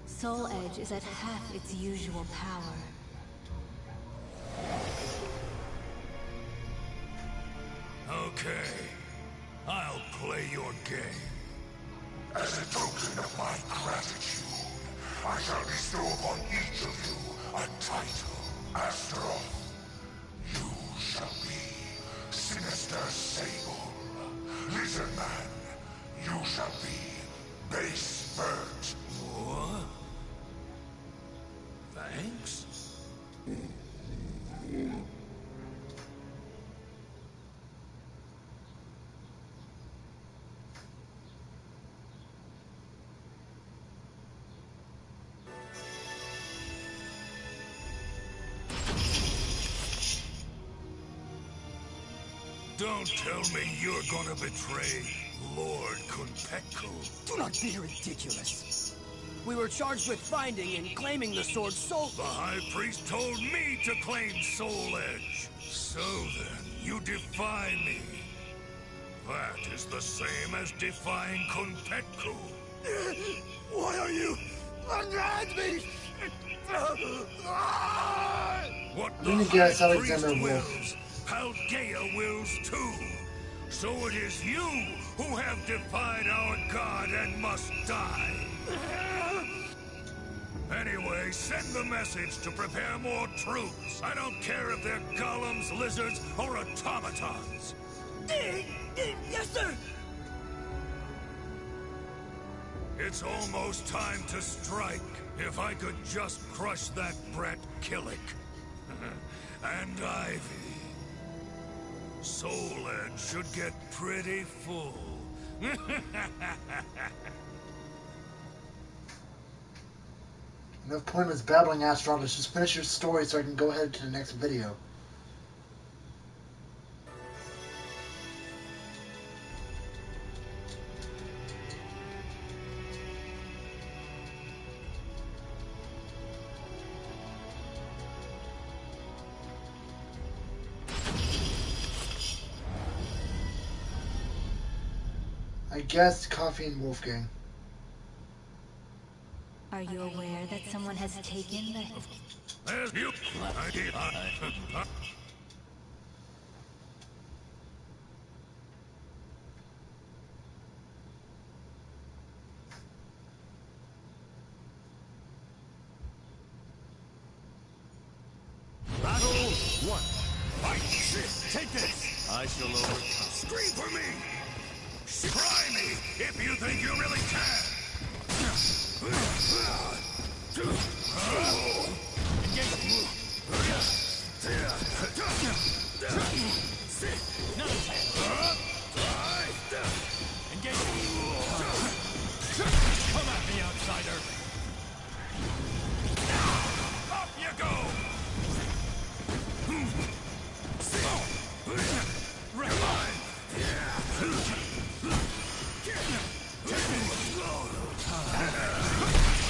[SPEAKER 14] Soul Edge is at half its usual power.
[SPEAKER 13] Okay. I'll play your game. As a token of my gratitude, I shall bestow upon each of you a title. Astaroth, you shall be Sinister Sable. Lizard Man, you shall be Base Bert. What? Thanks? Don't tell me you're gonna betray Lord Kunpeko.
[SPEAKER 5] Do not be ridiculous. We were charged with finding and claiming the sword Soul...
[SPEAKER 13] The High Priest told me to claim Soul Edge. So then, you defy me. That is the same as defying Kunpeko.
[SPEAKER 16] Why are you unhand me?
[SPEAKER 13] What the
[SPEAKER 1] Let me guess,
[SPEAKER 13] High Priest
[SPEAKER 1] Alexander
[SPEAKER 13] wills,
[SPEAKER 1] Wolf.
[SPEAKER 13] Paldea wills too. So it is you who have defied our god and must die. Anyway, send the message to prepare more troops. I don't care if they're golems, lizards, or automatons.
[SPEAKER 5] Yes, sir!
[SPEAKER 13] It's almost time to strike. If I could just crush that brat Killick. And Ivy. Soul Edge should get pretty full.
[SPEAKER 1] Enough pointless babbling, Astaroth. Let's just finish your story so I can go ahead to the next video. I guess Coffee and Wolfgang.
[SPEAKER 14] Are you aware that someone has taken the...
[SPEAKER 7] Take this! I shall overcome.
[SPEAKER 13] Scream for me! Try me if you think you really can!
[SPEAKER 7] Engage! Come at me, outsider!
[SPEAKER 13] Up you go!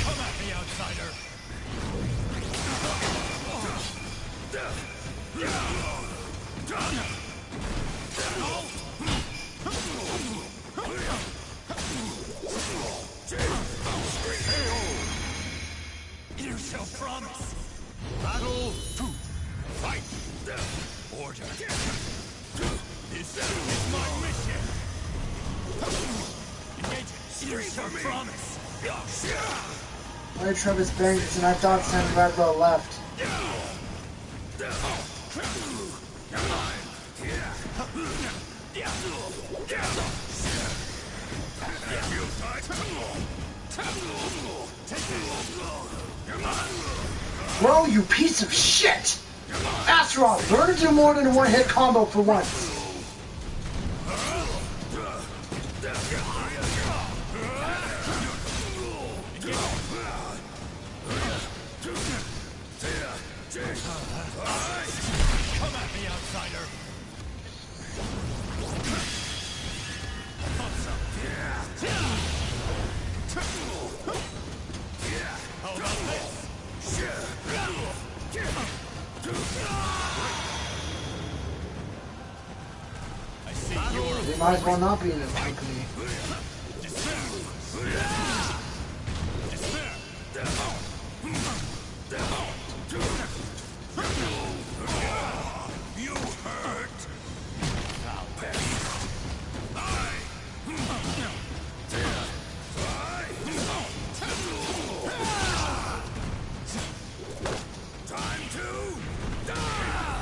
[SPEAKER 7] Come at me, outsider!
[SPEAKER 13] You shall promise. Battle 2. Fight. Order. This is my mission.
[SPEAKER 7] Engage! You shall promise!
[SPEAKER 1] My Travis Banks and I thought Sam Bradwell left. Bro, you piece of shit! Astaroth, learn to do more than a one-hit combo for once.
[SPEAKER 7] Come at me, outsider! How about this? I see you're...
[SPEAKER 1] They might as well not be in this company.
[SPEAKER 13] You hurt. Time to die.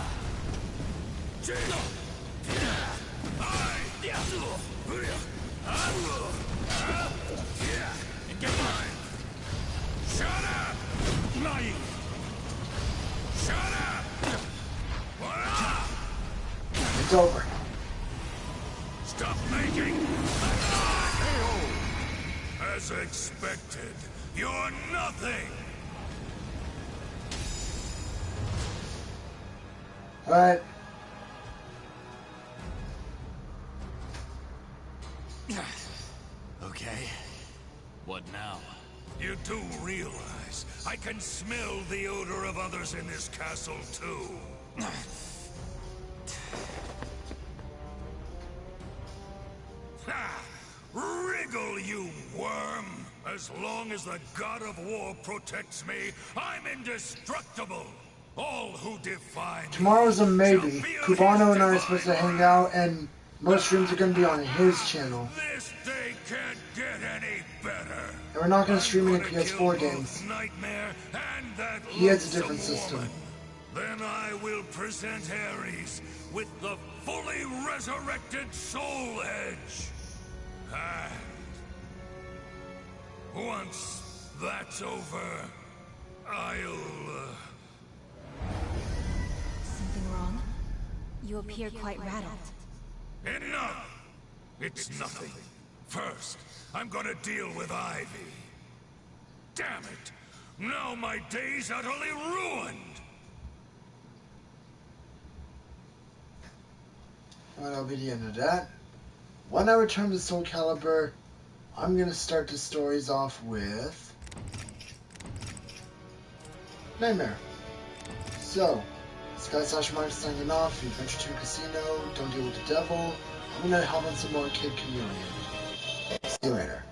[SPEAKER 13] Shut up!
[SPEAKER 7] Lying!
[SPEAKER 13] Shut up!
[SPEAKER 1] It's over.
[SPEAKER 13] Stop making. As expected, you're nothing.
[SPEAKER 1] Alright.
[SPEAKER 7] Okay. What now?
[SPEAKER 13] You do realize I can smell the odor of others in this castle, too. Ha! Wriggle, you worm! As long as the god of war protects me, I'm indestructible! All who defy me...
[SPEAKER 1] Tomorrow's a maybe. Cubano and I are supposed to hang out, and most streams are going to be on his channel.
[SPEAKER 13] This day can't get any better.
[SPEAKER 1] And we're not going to stream any PS4 games.
[SPEAKER 13] Nightmare and that
[SPEAKER 1] He has a different
[SPEAKER 13] loathsome
[SPEAKER 1] system.
[SPEAKER 13] woman. Then I will present Ares with the fully resurrected Soul Edge. And once that's over, I'll...
[SPEAKER 14] Something wrong? You appear quite rattled.
[SPEAKER 13] Enough! It's nothing. First, I'm gonna deal with Ivy. Damn it! Now my day's utterly ruined!
[SPEAKER 1] Well, that'll be the end of that. When I return to SoulCalibur, I'm going to start the stories off with Nightmare. So, this guy /Mark signing off. Adventure to Casino. Don't deal with the devil. I'm going to help on some more Kid Chameleon. See you later.